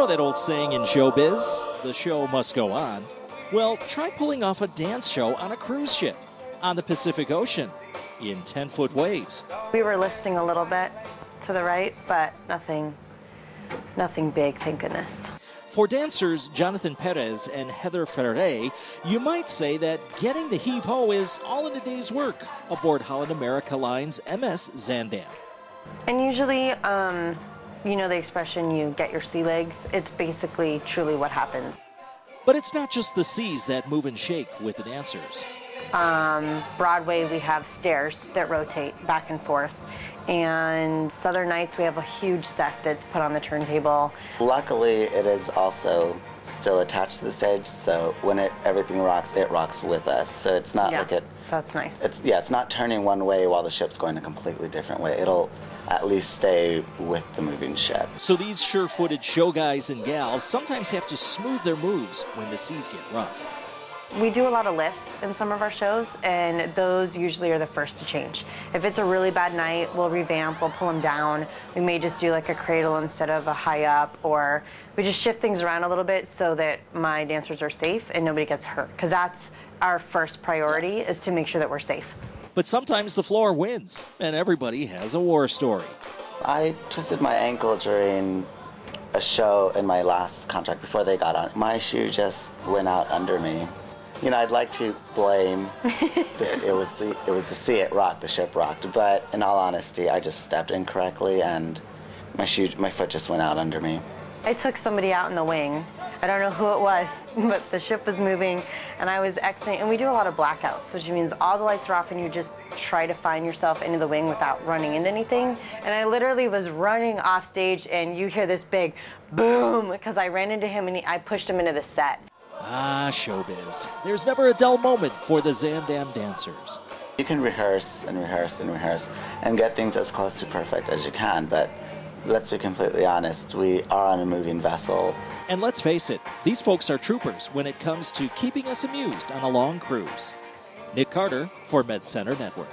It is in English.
that old saying in showbiz, the show must go on. Well, try pulling off a dance show on a cruise ship, on the Pacific Ocean, in 10-foot waves. We were listing a little bit to the right, but nothing big, thank goodness. For dancers Jonathan Perez and Heather Ferre, you might say that getting the heave-ho is all in a day's work aboard Holland America Line's MS Zandam. And usually, you know the expression, you get your sea legs. It's basically truly what happens. But it's not just the seas that move and shake with the dancers. Broadway, we have stairs that rotate back and forth. And Southern Nights, we have a huge set that's put on the turntable. Luckily, it is also still attached to the stage, so when everything rocks, it rocks with us. So it's not like it... So that's nice. It's not turning one way while the ship's going a completely different way. It'll at least stay with the moving ship. So these sure-footed show guys and gals sometimes have to smooth their moves when the seas get rough. We do a lot of lifts in some of our shows, and those usually are the first to change. If it's a really bad night, we'll revamp, we'll pull them down. We may just do like a cradle instead of a high up, or we just shift things around a little bit so that my dancers are safe and nobody gets hurt, because that's our first priority, is to make sure that we're safe. But sometimes the floor wins, and everybody has a war story. I twisted my ankle during a show in my last contract before they got on. My shoe just went out under me. You know, I'd like to blame this. It was the sea, it rocked, the ship rocked. But in all honesty, I just stepped incorrectly and my foot just went out under me. I took somebody out in the wing. I don't know who it was, but the ship was moving and I was exiting. And we do a lot of blackouts, which means all the lights are off and you just try to find yourself into the wing without running into anything. And I literally was running off stage and you hear this big boom because I ran into him and I pushed him into the set. Ah, showbiz. There's never a dull moment for the Zandam dancers. You can rehearse and rehearse and rehearse and get things as close to perfect as you can, but let's be completely honest, we are on a moving vessel. And let's face it, these folks are troopers when it comes to keeping us amused on a long cruise. Nick Carter for MedCenterNetwork.